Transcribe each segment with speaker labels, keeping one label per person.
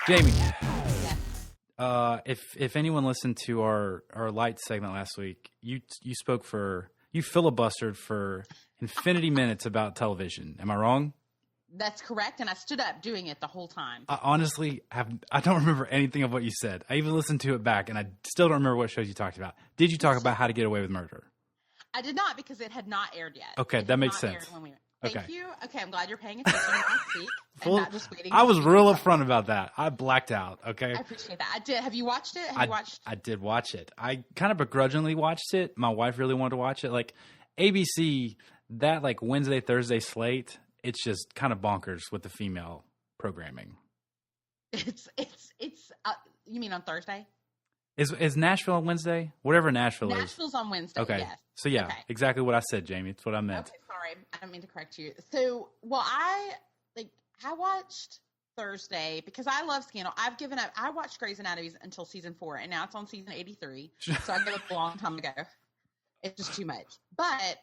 Speaker 1: Jamie,
Speaker 2: Yes.
Speaker 1: if anyone listened to our light segment last week, you filibustered for infinity minutes about television. Am I wrong?
Speaker 2: That's correct, and I stood up doing it the whole time.
Speaker 1: I honestly I don't remember anything of what you said. I even listened to it back, and I still don't remember what shows you talked about. Did you talk about How to Get Away with Murder?
Speaker 2: I did not because it had not aired yet.
Speaker 1: Okay, that makes sense.
Speaker 2: Thank you. Okay, I'm glad you're paying attention when I speak and not just waiting.
Speaker 1: I was real upfront about that. I blacked out. Okay,
Speaker 2: I appreciate that. I did. Have you watched it?
Speaker 1: I did watch it. I kind of begrudgingly watched it. My wife really wanted to watch it. Like ABC, that like Wednesday, Thursday slate. It's just kind of bonkers with the female programming.
Speaker 2: It's. You mean on Thursday?
Speaker 1: Is Nashville on Wednesday? Whatever Nashville's
Speaker 2: on Wednesday.
Speaker 1: Okay.
Speaker 2: Yes.
Speaker 1: So yeah,
Speaker 2: okay.
Speaker 1: Exactly what I said, Jamie. It's what I meant.
Speaker 2: Okay, sorry, I don't mean to correct you. So, well, I watched Thursday because I love Scandal. I've given up. I watched Grey's Anatomy until season 4, and now it's on season 83. So I gave up a long time ago. It's just too much. But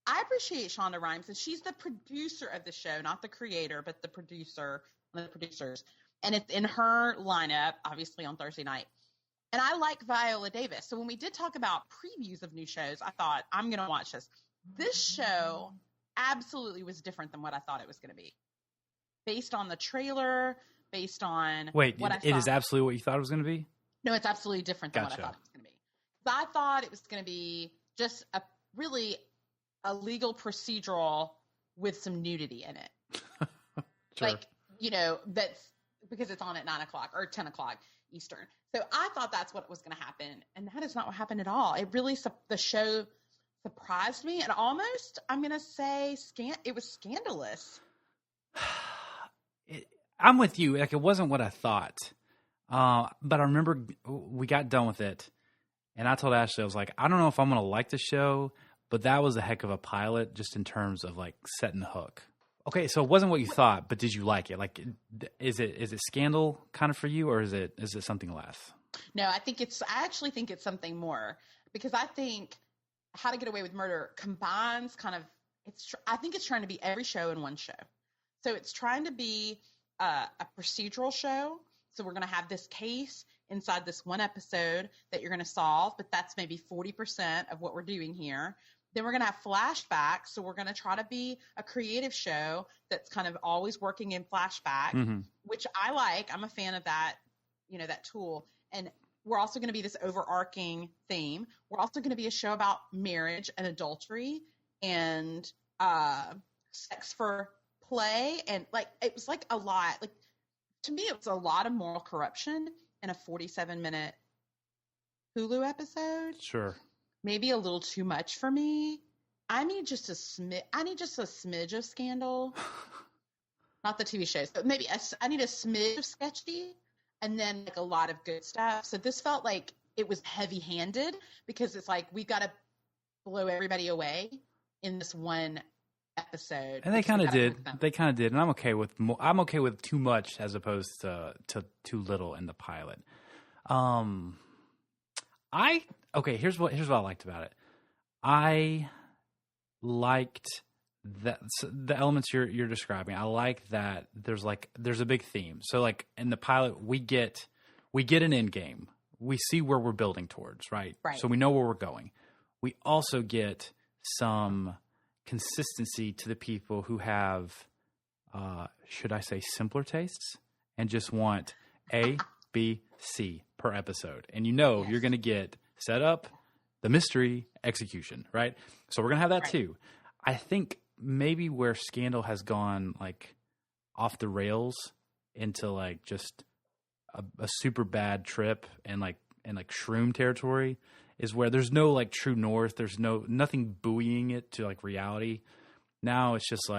Speaker 2: I appreciate Shonda Rhimes, and she's the producer of the show, not the creator, but the producer, one of the producers. And it's in her lineup, obviously, on Thursday night. And I like Viola Davis. So when we did talk about previews of new shows, I thought, I'm going to watch this. This show absolutely was different than what I thought it was going to be. Based on the trailer, based on
Speaker 1: what I
Speaker 2: saw.
Speaker 1: It is absolutely what you thought it was going to be?
Speaker 2: No, it's absolutely different than what I thought it was going to be. So I thought it was going to be just a legal procedural with some nudity in it.
Speaker 1: Sure.
Speaker 2: Like, that's because it's on at 9 o'clock or 10 o'clock Eastern. So I thought that's what was going to happen, and that is not what happened at all. It really, the show surprised me, and almost, I'm going to say, it was scandalous.
Speaker 1: I'm with you. Like, it wasn't what I thought. But I remember we got done with it, and I told Ashley, I was like, I don't know if I'm going to like the show, but that was a heck of a pilot just in terms of, like, setting the hook. Okay, so it wasn't what you thought, but did you like it? Like, is it Scandal kind of for you, or is it something less?
Speaker 2: No, I actually think it's something more, because I think How to Get Away with Murder combines I think it's trying to be every show in one show. So it's trying to be a procedural show. So we're going to have this case inside this one episode that you're going to solve, but that's maybe 40% of what we're doing here. Then we're going to have flashbacks. So we're going to try to be a creative show that's kind of always working in flashback, which I like. I'm a fan of that, that tool. And we're also going to be this overarching theme. We're also going to be a show about marriage and adultery and sex for play. And it was a lot. To me, it was a lot of moral corruption in a 47-minute Hulu episode.
Speaker 1: Sure.
Speaker 2: Maybe a little too much for me. I need just a smidge of Scandal. Not the TV shows, but maybe I need a smidge of sketchy, and then a lot of good stuff. So this felt like it was heavy-handed, because it's like we got to blow everybody away in this one episode.
Speaker 1: And they kind of did. And I'm okay with too much as opposed to too little in the pilot. Here's what I liked about it. I liked that the elements you're describing. I like that there's a big theme. So in the pilot, we get an end game. We see where we're building towards, right?
Speaker 2: Right.
Speaker 1: So we know where we're going. We also get some consistency to the people who have, should I say, simpler tastes and just want A, B, C per episode. And yes. You're going to get set up, the mystery, execution, right? So we're going to have that too. I think maybe where Scandal has gone off the rails into just a super bad trip and shroom territory is where there's no true north. There's nothing buoying it to reality. Now it's just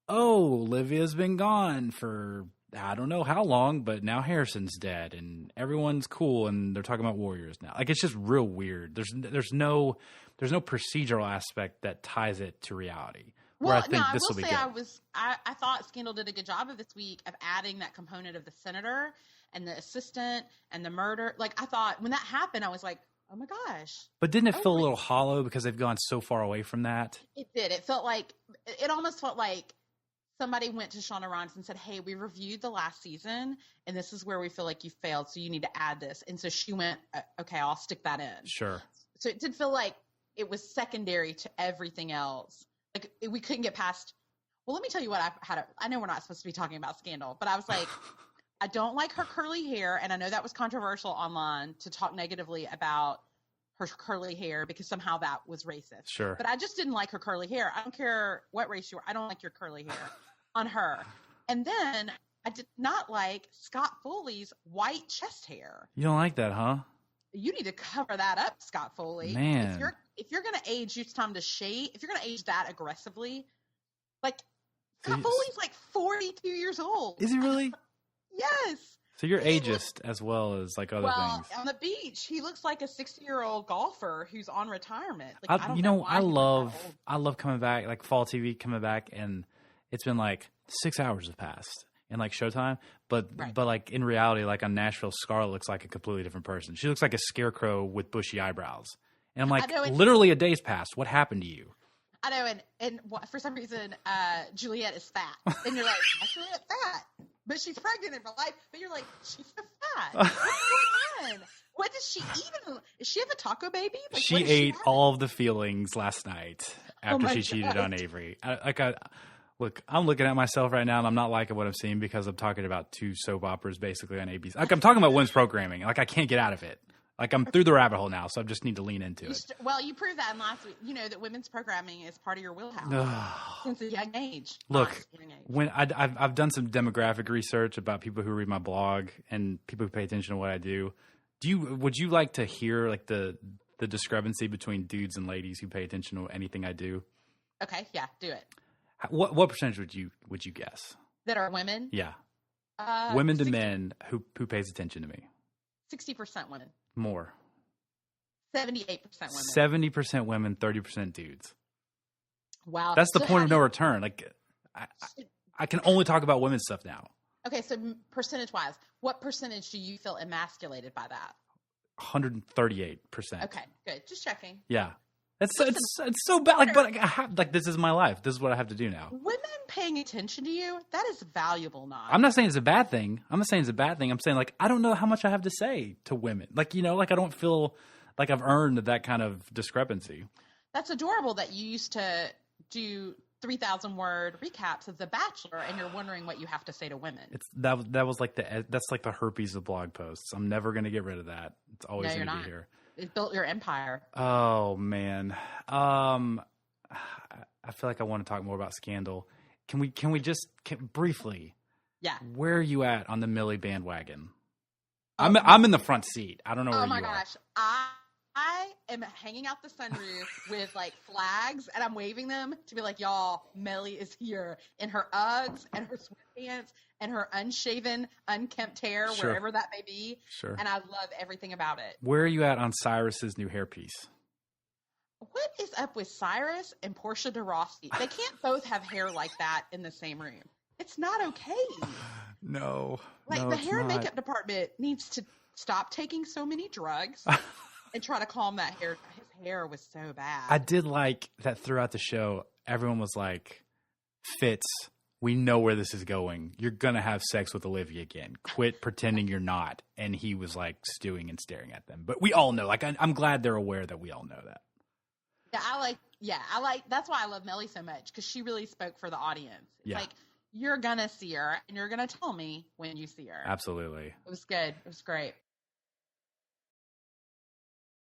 Speaker 1: Olivia's been gone for I don't know how long, but now Harrison's dead and everyone's cool and they're talking about Warriors now. It's just real weird. There's no procedural aspect that ties it to reality.
Speaker 2: Well, I will say I thought Scandal did a good job of this week of adding that component of the senator and the assistant and the murder. I thought when that happened, I was like, oh my gosh.
Speaker 1: But didn't it feel a little hollow because they've gone so far away from that?
Speaker 2: It did. It almost felt like somebody went to Shonda Rhimes and said, hey, we reviewed the last season, and this is where we feel like you failed, so you need to add this. And so she went, okay, I'll stick that in.
Speaker 1: Sure.
Speaker 2: So it did feel like it was secondary to everything else. Like, we couldn't get past. Well, let me tell you what I know we're not supposed to be talking about Scandal, but I was like, I don't like her curly hair, and I know that was controversial online to talk negatively about her curly hair because somehow that was racist.
Speaker 1: Sure.
Speaker 2: But I just didn't like her curly hair. I don't care what race you are. I don't like your curly hair on her. And then I did not like Scott Foley's white chest hair.
Speaker 1: You don't like that, huh?
Speaker 2: You need to cover that up, Scott Foley.
Speaker 1: Man.
Speaker 2: If you're going to age, it's time to shave. If you're going to age that aggressively, like Scott Foley's like 42 years old.
Speaker 1: Is he really?
Speaker 2: Yes.
Speaker 1: So you're ageist as well as like other things.
Speaker 2: Well, on the beach, he looks like a 60-year-old golfer who's on retirement. Like,
Speaker 1: I love coming back, like fall TV coming back, and it's been like 6 hours have passed in like Showtime, but like in reality, like on Nashville, Scarlett looks like a completely different person. She looks like a scarecrow with bushy eyebrows, and I'm like, literally a day's passed. What happened to you?
Speaker 2: I know, and for some reason, Juliet is fat, and you're like, Juliet fat. But she's pregnant in real life. But you're like, she's so fat. What's going on? What does she eat? Does she have a taco baby? Like,
Speaker 1: she ate all of the feelings last night after she cheated on Avery. Look, I'm looking at myself right now, and I'm not liking what I'm seeing because I'm talking about 2 soap operas basically on ABC. Like, I'm talking about women's programming. Like, I can't get out of it. Like, I'm through the rabbit hole now, so I just need to lean into it.
Speaker 2: Well, you proved that in last week. You know that women's programming is part of your wheelhouse since a young age.
Speaker 1: Look, when I've done some demographic research about people who read my blog and people who pay attention to what I do. Would you like to hear like the discrepancy between dudes and ladies who pay attention to anything I do?
Speaker 2: Okay, yeah, do it.
Speaker 1: What percentage would you guess
Speaker 2: that are women?
Speaker 1: Yeah, women to men who pays attention to me.
Speaker 2: 60% women.
Speaker 1: More.
Speaker 2: 78% women.
Speaker 1: 70% women, 30% dudes.
Speaker 2: Wow.
Speaker 1: That's the point of no return. Like, I can only talk about women's stuff now. Okay,
Speaker 2: so percentage-wise, what percentage do you feel emasculated by that?
Speaker 1: 138%.
Speaker 2: Okay, good. Just checking.
Speaker 1: Yeah. It's so bad. Like, but I have, like, this is my life. This is what I have to do now.
Speaker 2: Women paying attention to you, that is valuable knowledge.
Speaker 1: I'm not saying it's a bad thing. I'm saying, like, I don't know how much I have to say to women. Like, you know, like, I don't feel like I've earned that kind of discrepancy.
Speaker 2: That's adorable that you used to do 3,000-word recaps of The Bachelor, and you're wondering what you have to say to women. That was like
Speaker 1: that's like the herpes of blog posts. I'm never going to get rid of that. It's always going to be here.
Speaker 2: It built your empire.
Speaker 1: Oh man, I feel like I want to talk more about Scandal. Can we just briefly?
Speaker 2: Yeah.
Speaker 1: Where are you at on the Millie bandwagon? I'm in the front seat. I don't know where you are. Oh my gosh,
Speaker 2: I am hanging out the sunroof with like flags, and I'm waving them to be like, y'all, Millie is here in her Uggs and her sweatpants and her unshaven, unkempt hair, wherever that may be.
Speaker 1: Sure.
Speaker 2: And I love everything about it.
Speaker 1: Where are you at on Cyrus's new hairpiece?
Speaker 2: What is up with Cyrus and Portia de Rossi? They can't both have hair like that in the same room. It's not okay.
Speaker 1: No.
Speaker 2: Like, the hair and makeup department needs to stop taking so many drugs and try to calm that hair. His hair was so bad.
Speaker 1: I did like that throughout the show, everyone was like, Fitz, we know where this is going. You're going to have sex with Olivia again. Quit pretending you're not. And he was like stewing and staring at them. But we all know, like, I'm glad they're aware that we all know that.
Speaker 2: Yeah, I like, that's why I love Millie so much, because she really spoke for the audience. It's like, you're going to see her, and you're going to tell me when you see her.
Speaker 1: Absolutely.
Speaker 2: It was good. It was great.